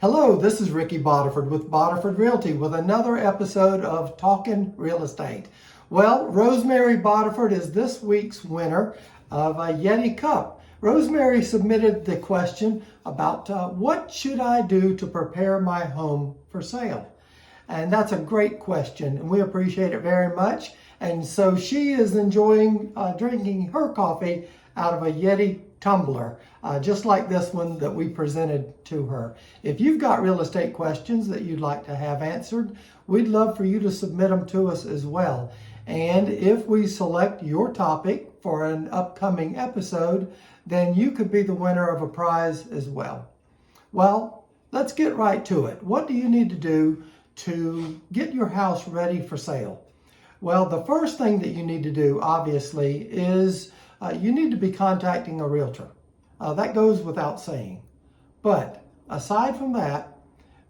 Hello, this is Ricky Bodiford with Bodiford Realty with another episode of Talkin' Real Estate. Well, Rosemary Bodiford is this week's winner of a Yeti Cup. Rosemary submitted the question about what should I do to prepare my home for sale? And that's a great question, and we appreciate it very much. And so she is enjoying drinking her coffee out of a Yeti tumbler, just like this one that we presented to her. If you've got real estate questions that you'd like to have answered, we'd love for you to submit them to us as well. And if we select your topic for an upcoming episode, then you could be the winner of a prize as well. Well, let's get right to it. What do you need to do to get your house ready for sale? Well, the first thing that you need to do, obviously, is you need to be contacting a realtor. That goes without saying. But aside from that,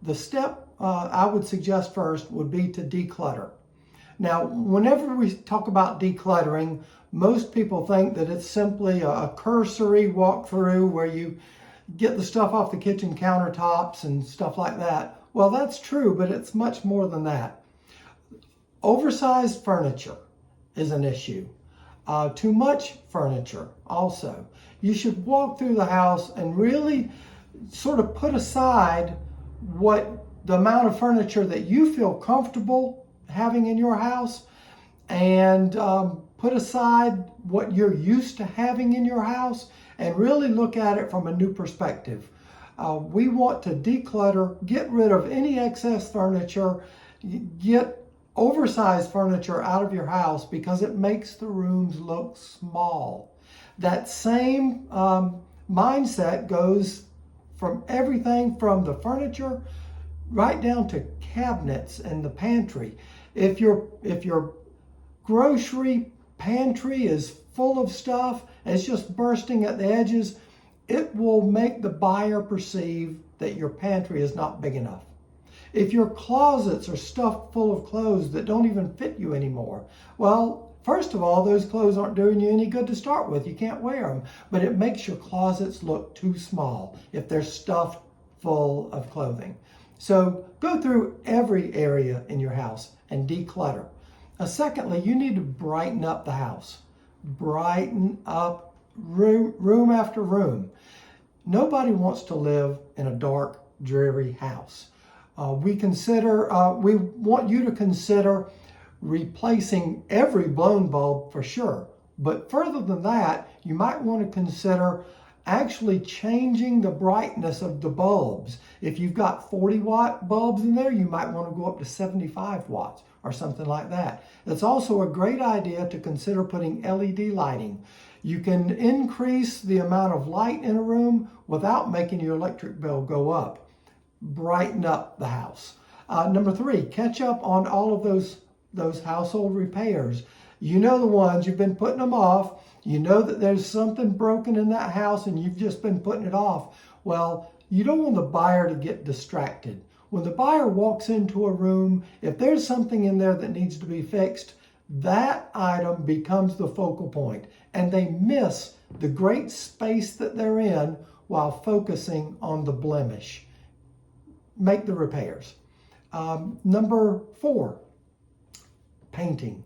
the step I would suggest first would be to declutter. Now, whenever we talk about decluttering, most people think that it's simply a cursory walkthrough where you get the stuff off the kitchen countertops and stuff like that. Well, that's true, but it's much more than that. Oversized furniture is an issue. Too much furniture also. You should walk through the house and really sort of put aside what the amount of furniture that you feel comfortable having in your house and put aside what you're used to having in your house and really look at it from a new perspective. We want to declutter, get rid of any excess furniture, get oversized furniture out of your house because it makes the rooms look small. That same mindset goes from everything from the furniture right down to cabinets and the pantry. If your grocery pantry is full of stuff and it's just bursting at the edges, it will make the buyer perceive that your pantry is not big enough. If your closets are stuffed full of clothes that don't even fit you anymore, well, first of all, those clothes aren't doing you any good to start with. You can't wear them, but it makes your closets look too small if they're stuffed full of clothing. So go through every area in your house and declutter. Secondly, you need to brighten up the house. Brighten up room after room. Nobody wants to live in a dark, dreary house. We want you to consider replacing every blown bulb for sure. But further than that, you might want to consider actually changing the brightness of the bulbs. If you've got 40-watt bulbs in there, you might want to go up to 75 watts or something like that. It's also a great idea to consider putting LED lighting. You can increase the amount of light in a room without making your electric bill go up. Brighten up the house. Number 3, catch up on all of those household repairs. You know the ones, you've been putting them off. You know that there's something broken in that house and you've just been putting it off. Well, you don't want the buyer to get distracted. When the buyer walks into a room, if there's something in there that needs to be fixed, that item becomes the focal point and they miss the great space that they're in while focusing on the blemish. Make the repairs. Number 4, painting.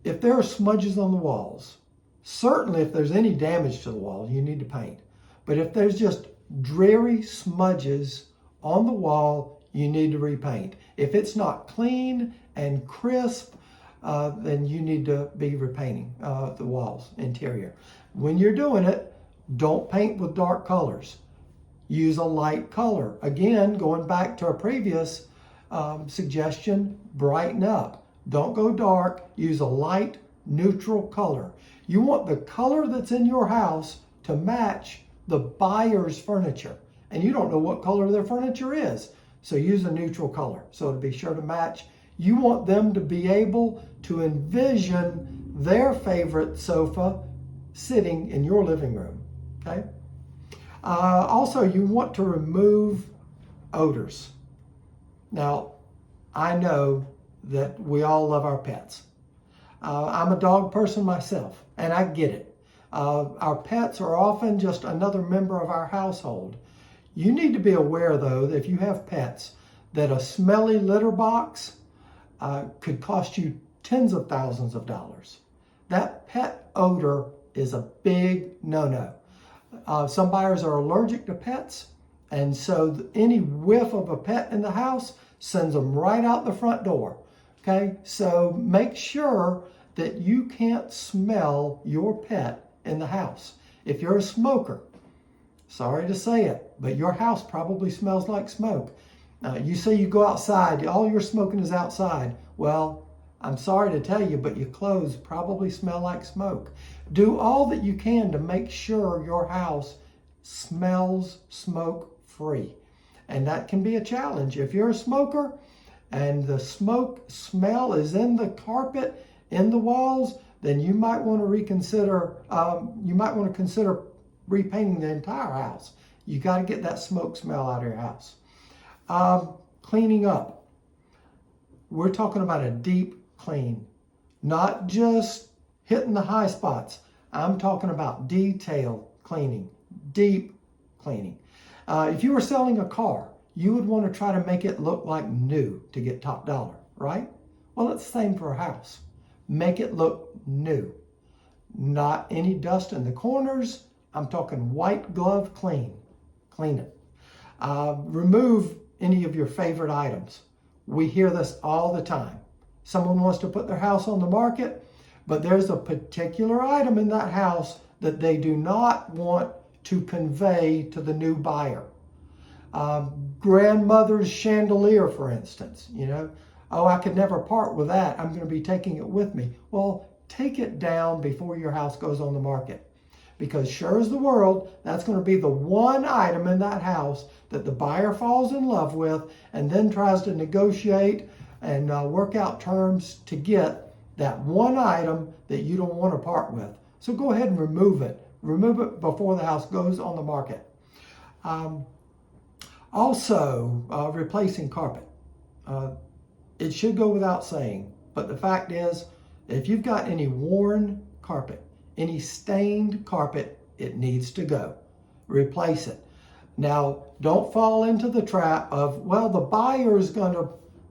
If there are smudges on the walls, certainly if there's any damage to the wall, you need to paint. But if there's just dreary smudges on the wall, you need to repaint. If it's not clean and crisp, then you need to be repainting the walls, interior. When you're doing it, don't paint with dark colors. Use a light color. Again, going back to a previous suggestion, brighten up. Don't go dark. Use a light, neutral color. You want the color that's in your house to match the buyer's furniture. And you don't know what color their furniture is. So use a neutral color. So to be sure to match, you want them to be able to envision their favorite sofa sitting in your living room. Okay? Also, you want to remove odors. Now, I know that we all love our pets. I'm a dog person myself, and I get it. Our pets are often just another member of our household. You need to be aware, though, that if you have pets, that a smelly litter box could cost you tens of thousands of dollars. That pet odor is a big no-no. Some buyers are allergic to pets, and so any whiff of a pet in the house sends them right out the front door. Okay, so make sure that you can't smell your pet in the house. If you're a smoker, sorry to say it, but your house probably smells like smoke. You say you go outside, all your smoking is outside. Well, I'm sorry to tell you, but your clothes probably smell like smoke. Do all that you can to make sure your house smells smoke-free. And that can be a challenge. If you're a smoker and the smoke smell is in the carpet, in the walls, then you might want to reconsider, consider repainting the entire house. You got to get that smoke smell out of your house. Cleaning up. We're talking about a deep clean, not just hitting the high spots. I'm talking about detailed cleaning, deep cleaning. If you were selling a car, you would want to try to make it look like new to get top dollar, right? Well, it's the same for a house. Make it look new. Not any dust in the corners. I'm talking white glove clean. Clean it. Remove any of your favorite items. We hear this all the time. Someone wants to put their house on the market, but there's a particular item in that house that they do not want to convey to the new buyer. Grandmother's chandelier, for instance, oh, I could never part with that. I'm going to be taking it with me. Well, take it down before your house goes on the market. Because sure as the world, that's going to be the one item in that house that the buyer falls in love with and then tries to negotiate and work out terms to get that one item that you don't want to part with. So go ahead and remove it. Remove it before the house goes on the market. Also, replacing carpet. It should go without saying, but the fact is, if you've got any worn carpet, any stained carpet, it needs to go. Replace it. Now, don't fall into the trap of, well, the buyer is going to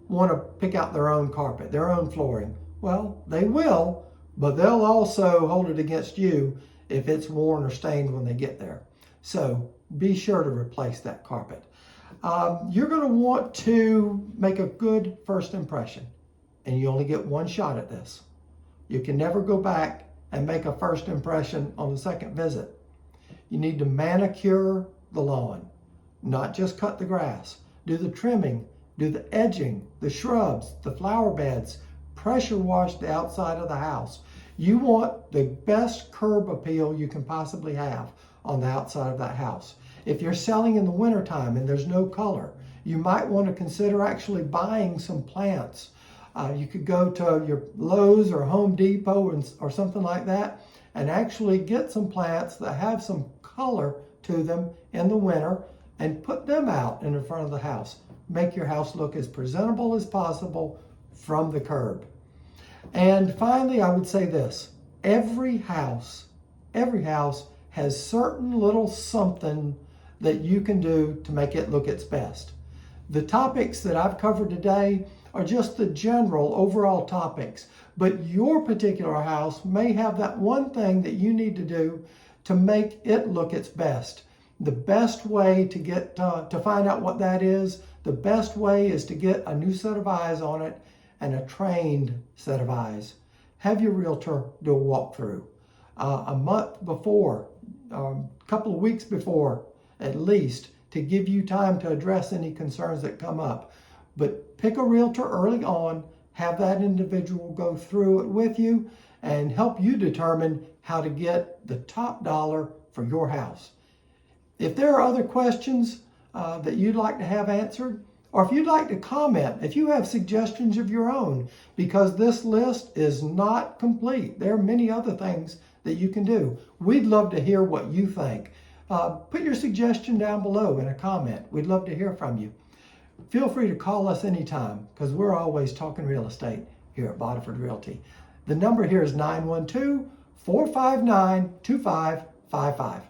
want to pick out their own carpet, their own flooring. Well, they will, but they'll also hold it against you if it's worn or stained when they get there. So be sure to replace that carpet. You're going to want to make a good first impression, and you only get one shot at this. You can never go back and make a first impression on the second visit. You need to manicure the lawn, not just cut the grass. Do the trimming, do the edging, the shrubs, the flower beds, pressure wash the outside of the house. You want the best curb appeal you can possibly have on the outside of that house. If you're selling in the wintertime and there's no color, you might want to consider actually buying some plants. You could go to your Lowe's or Home Depot or something like that and actually get some plants that have some color to them in the winter and put them out in the front of the house. Make your house look as presentable as possible from the curb. And finally, I would say this. Every house has certain little something that you can do to make it look its best. The topics that I've covered today are just the general overall topics, but your particular house may have that one thing that you need to do to make it look its best. The best way to get to find out what that is, the best way is to get a new set of eyes on it and a trained set of eyes. Have your realtor do a walkthrough a month before, a couple of weeks before at least, to give you time to address any concerns that come up. But pick a realtor early on, have that individual go through it with you and help you determine how to get the top dollar for your house. If there are other questions that you'd like to have answered, or if you'd like to comment, if you have suggestions of your own, because this list is not complete. There are many other things that you can do. We'd love to hear what you think. Put your suggestion down below in a comment. We'd love to hear from you. Feel free to call us anytime because we're always talking real estate here at Botiford Realty. The number here is 912-459-2555.